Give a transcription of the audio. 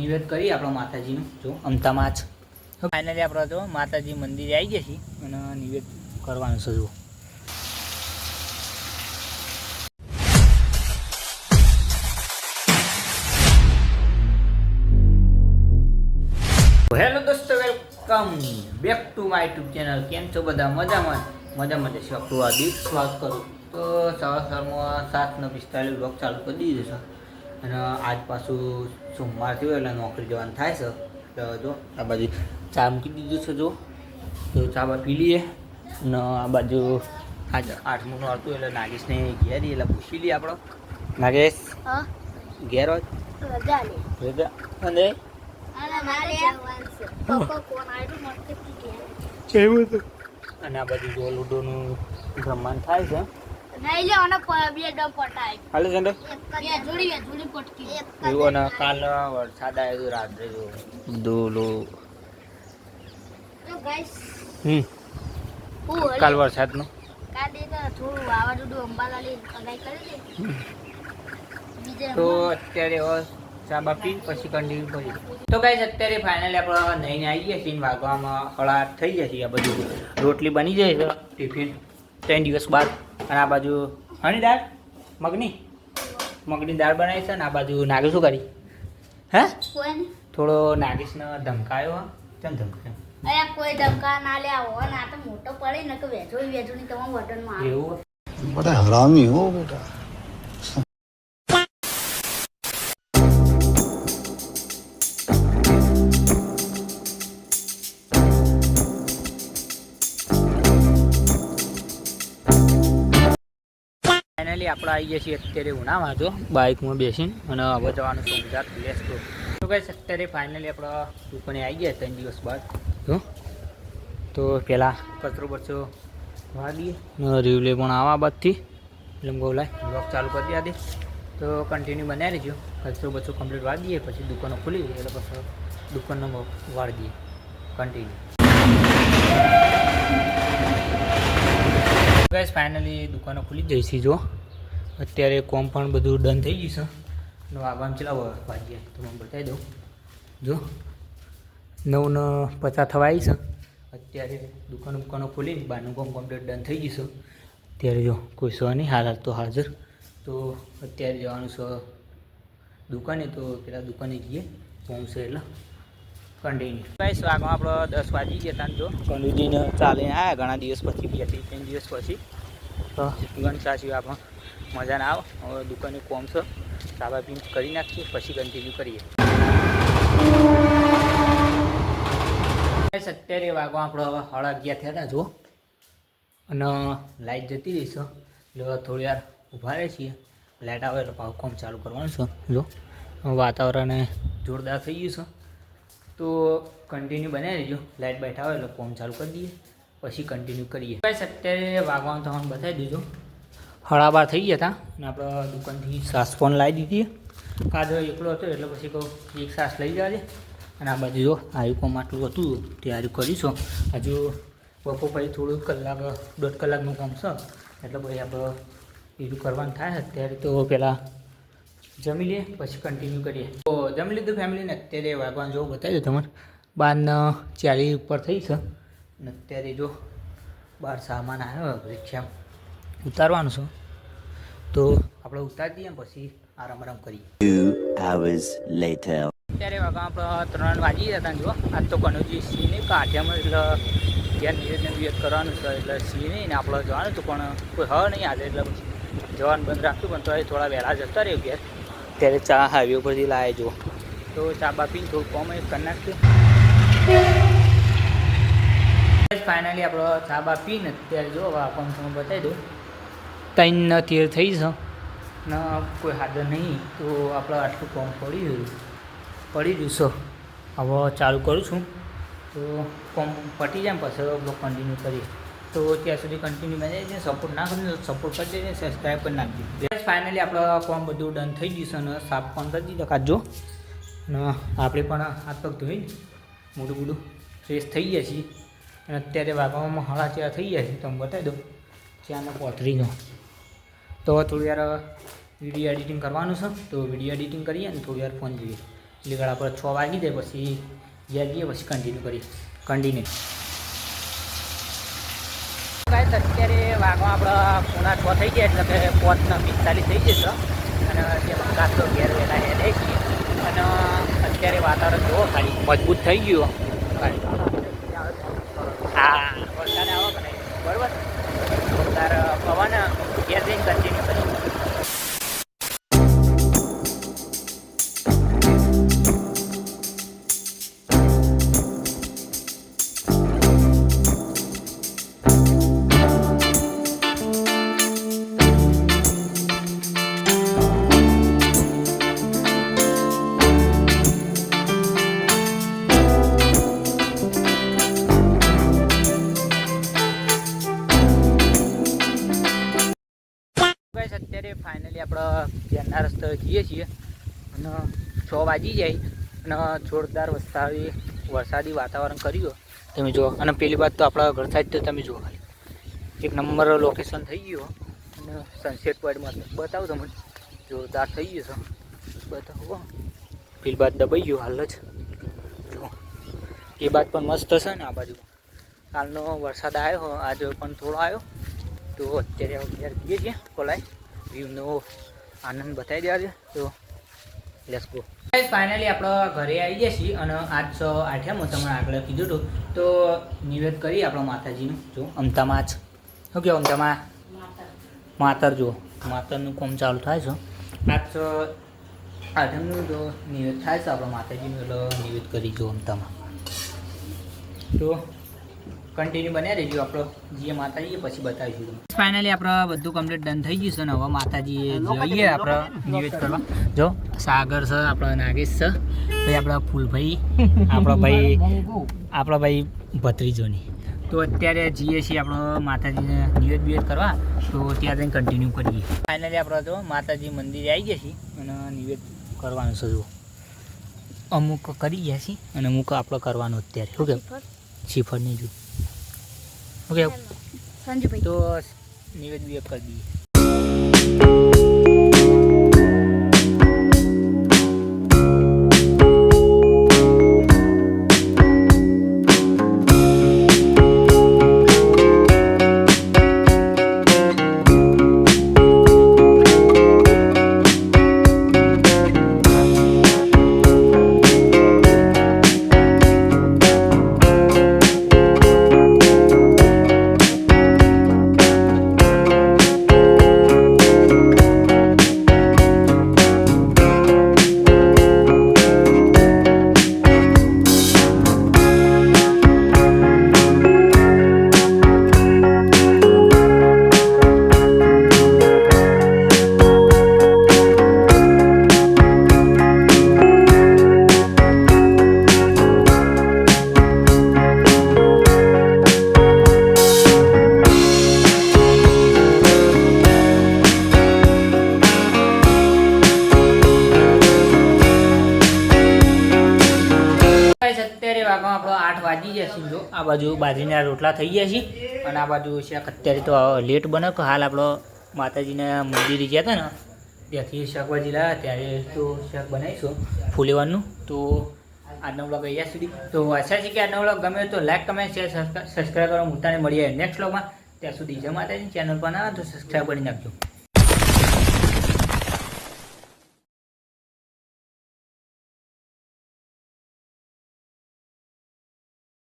નિવેદ કરીએ આપણો માતાજીનું જો અમતામાં જ ફાઇનલી આપણે જો માતાજી મંદિરે આવી ગયા છીએ અને નિવેદ કરવાનું છે જો હેલો દોસ્તો welcome back to my YouTube channel કેમ છો બધા મજામાં છે આપણું આ દીપ સ્વાગત કરું તો સવારમાં 7:45 બ્લોગ ચાલુ કરી દીધું છે અને આજ પાછું સોમવાર થયો એટલે નોકરી જવાનું થાય છે તો જો આ બાજુ ચા મૂકી દીધું છે જો તો ચા બા પી લઈએ અને આ બાજુ આજ 8મું નોરતું એટલે નાગેશને ઘેર એટલે પૂછી લઈએ આપણો નાગેશ ઘેર હોય રજા અને અને આ બાજુ જો લૂડોનું રમવાનું થાય છે એવું અને કાલ વરસાદ આવ્યો રાત્રે જો કાલ વરસાદનું તો અત્યારે ચા બાપી પછી કન્ટિન્યુ કરી તો ગાઈસ અત્યારે ફાઇનલી આપણે નઈને આવી ગયા છીએ વાગવામાં 8:30 થઈ ગયા છીએ આ બાજુ રોટલી બની જાય છે ટિફિન 3 દિવસ બાદ અને આ બાજુ હની દાળ મગની દાળ બનાવી છે ને આ બાજુ નાગેશ શું કરી હે થોડો નાગેશને ધમકાયો કેમ ધમકાયો અરે કોઈ ધમકા ના લે આવો ના તો મોટો પડે ને કે વેચોની તમામ વટનમાં એવું બડા હરામી હો બેટા ફાઇનલી આપણે આવી ગયા છીએ અત્યારે ઉનામાં જો બાઇકમાં બેસીને અને હવે જવાનું છે ગુજરાત પ્લેસ તો કઈ અત્યારે ફાઇનલી આપણે દુકાને આવી ગયા 3 દિવસ બાદ તો પહેલાં કચરો બચરો વાળ દઈએ રીવલે પણ આવા બાદથી એટલે બોલાય બ્લોગ ચાલુ કરી દે આદે તો કન્ટિન્યુ બનાવી રહેજો કચરો બચરો કમ્પ્લીટ વાળ દઈએ પછી દુકાનો ખુલી ગઈ એટલે પછી દુકાનનો વાળ દઈએ કન્ટિન્યુ ગાઈસ ફાઇનલી દુકાનો ખુલી જઈ છે જો અત્યારે કોમ પણ બધું ડન થઈ ગયું છે નો આગળ ચલાવો વાગ્યા તો હું બતાવી દઉં જો 9:50 થવા આવી છે અત્યારે દુકાનો ખોલીને બહારનું કામ કમ્પ્લીટ ડન થઈ ગયું છે ત્યારે જો કોઈ સો નહીં હાલ તો હાજર તો અત્યારે જવાનું છે દુકાને તો પેલા દુકાને જઈએ પહોંચશે એટલે કન્ટિન્યુ ગાઈસ આગળ આપણે 10 વાગી ગયા હતા જો કંડુજીને ચાલે આવ્યા ઘણા દિવસ પછી 2-3 દિવસ પછી તો ગણ સાચી આપણે મજા ના આવે હવે દુકાને કોમ છે ચાબા પીને કરી નાખીએ પછી કન્ટિન્યુ કરીએ અત્યારે વાગવા આપણે હવે 11:30 થયા હતા જો અને લાઇટ જતી રહી છે એટલે થોડી વાર ઊભા રહે છીએ લાઇટ આવે એટલે પાછું કોમ ચાલુ કરવાનું છે જો વાતાવરણ જોરદાર થઈ ગયું છે તો કન્ટિન્યુ બનાવી લેજો લાઇટ બેઠા હોય એટલે કોમ ચાલુ કરી દઈએ પછી કન્ટિન્યુ કરીએ ગાઈસ અત્યારે વાગવાનું તો બતાવી દીધું 12:30 થઈ ગયા હતા અને આપણે દુકાનથી સાસ પણ લાવી દીધી કાજો એકલો હતો એટલે પછી કહું એક સાસ લઈ જવા દે અને આ બાજુ જો આવ્યું કોમ આટલું હતું તૈયારી કરીશું હજુ બપોર પછી થોડું કલાક 1.5 કલાકનું કામ છે એટલે પછી આપણે એટલું કરવાનું થાય અત્યારે તો પહેલાં જમી લઈએ પછી કન્ટિન્યુ કરીએ તો જમી લીધું ફેમિલીને અત્યારે વાગવાનું જો બતાવી દો તમારે 12:40 ઉપર થઈ છે અને અત્યારે જો બહાર સામાન આવ્યો રિક્ષા ઉતારવાનું છે તો આપણે ઉતારી દઈએ પછી આરામ કરીએ 2 hours later અત્યારે વાગવા આપણે 3 વાગી જતા જો આજ તો કનોજી સી નહીં કાઠિયામાં એટલે ત્યાં નિવેદ કરવાનું છે એટલે સી નહીં ને આપણે જવાનું હતું પણ કોઈ હ નહીં આજે એટલે પછી જવાનું બંધ રાખ્યું પણ તો એ થોડા વહેલા જતા રહ્યો ઘેર ત્યારે ચા હાઈવે ઉપરથી લાવે જો તો ચા બાપીને થોડું કોમ કરી નાખ્યું ફાઇનલી આપણે ચા બાપીને અત્યારે જો આપણને તમે બતાવી દઉં 3:13 થઈ છે ને કોઈ હાજર નહીં તો આપણે આટલું કોમ પડી રહ્યું છે હવે ચાલુ કરું છું તો કોમ પટી જાય પછી બ્લોગ કન્ટિન્યુ કરીએ તો ત્યાં સુધી કન્ટિન્યુ બનાવી દઈએ સપોર્ટ ના કરી સપોર્ટ કરી દઈએ સબસ્ક્રાઈબ કરી નાખી દઈએ ફાઇનલી આપણે કોમ બધું ડન થઈ ગયું છે અને સાફ પણ કરી દીધો કાઢજો અને આપણે પણ હાથ પગ ધોઈને મોઢું ફ્રેશ થઈ ગયા છીએ અને અત્યારે વાગવામાં 4:30 થઈ ગયા છે તો હું બતાવી દઉં 4:35 તો થોડી વાર વિડીયો એડિટિંગ કરવાનું છે તો વિડીયો એડિટિંગ કરીએ ને થોડી વાર ફોન જોઈએ એટલે ગળા પર 6 વાગી જાય પછી ઘેર જઈએ પછી કન્ટિન્યુ ગાઈસ અત્યારે વાગવા આપણા 6:30 થઈ ગયા એટલે કે 5:45 થઈ જશે અને ત્યાં કાચો ઘેર વહેલા હેડે છીએ અને અત્યારે વાતાવરણ જુઓ ખાલી મજબૂત થઈ ગયું હા વરસાદ આવો કે નહીં બરાબર તાર પવન ઘેર જઈને કન્ટિન્યુ કરીશું અત્યારે ફાઇનલી આપણે ઘેરના રસ્તે જઈએ છીએ અને 6 વાગી જાય અને જોરદાર વરસાદી વાતાવરણ કર્યું તમે જુઓ અને પેલી વાત તો આપણા ઘર સાઈડ તો તમે જુઓ ખાલી એક નંબર લોકેશન થઈ ગયું અને સનસેટ પોઈન્ટમાં બતાવો તમને જોરદાર થઈ ગયું છે બતાવો પેલી બાદ દબાઈ ગયું હાલ જ જુઓ એ બાદ પણ મસ્ત છે ને આ બાજુ કાલનો વરસાદ આવ્યો આજે પણ થોડો આવ્યો તો અત્યારે ઘેર જઈએ છીએ કોલાય વ્યૂનો આનંદ બતાવી દેવા છે તો લેટ્સ ગો ફાઇનલી આપણે ઘરે આવી ગયા છીએ અને આજ 8મ તમને આગળ કીધું હતું તો નિવેદ કરી આપણા માતાજીનું જો અમતામાં જ શું કહેવાય અમતામાં માતર જુઓ માતરનું કામ ચાલુ થાય છે આજ 8મનું જો નિવેદ થાય છે આપણા માતાજીનું એટલે નિવેદ કરી જો અમતામાં તો કન્ટિન્યુ બન્યા રહેજો આપણો જે માતાજી પછી બતાવીશું તમને ફાઇનલી આપણે બધું કમ્પ્લીટ ડન થઈ ગયું છે ને હવે માતાજીએ જોઈએ આપણે નિવેદ કરવા જો સાગર છે આપણો નાગેશ છે પછી આપણા ફૂલભાઈ આપણા ભાઈ ભત્રીજોની તો અત્યારે જઈએ છીએ આપણે માતાજીને નિવેદ કરવા તો ત્યાં જઈને કન્ટિન્યુ કરીએ ફાઇનલી આપણે જો માતાજી મંદિરે આવી ગયા છીએ અને નિવેદ કરવાનું છે જો અમુક કરી ગયા છીએ અને અમુક આપણે કરવાનું અત્યારે શું કેવું શ્રીફળ નહીં જો ઓકે સંજુભાઈ તો નિવેદ કરી દઈએ અત્યારે વાગવા આપણો 8 વાગી ગયા છે જો આ બાજુ બાજરીના રોટલા થઈ ગયા છે અને આ બાજુ શાક અત્યારે તો લેટ બને કે હાલ આપણો માતાજીના મંદિરે ગયા હતા ને ત્યાંથી શાકભાજી લાવ્યા ત્યારે તો શાક બનાવીશું ફૂલેવાનું તો આજનો બ્લોગ અહીંયા સુધી તો આશા છે કે આજનો બ્લોગ ગમે તો લાઈક કમેન્ટ શેર સબસ્ક્રાઈબ કરવા મૂકતાને મળીએ નેક્સ્ટ બ્લોગમાં ત્યાં સુધી જય માતાજી ચેનલ પર ના તો સબસ્ક્રાઈબ કરી નાખજો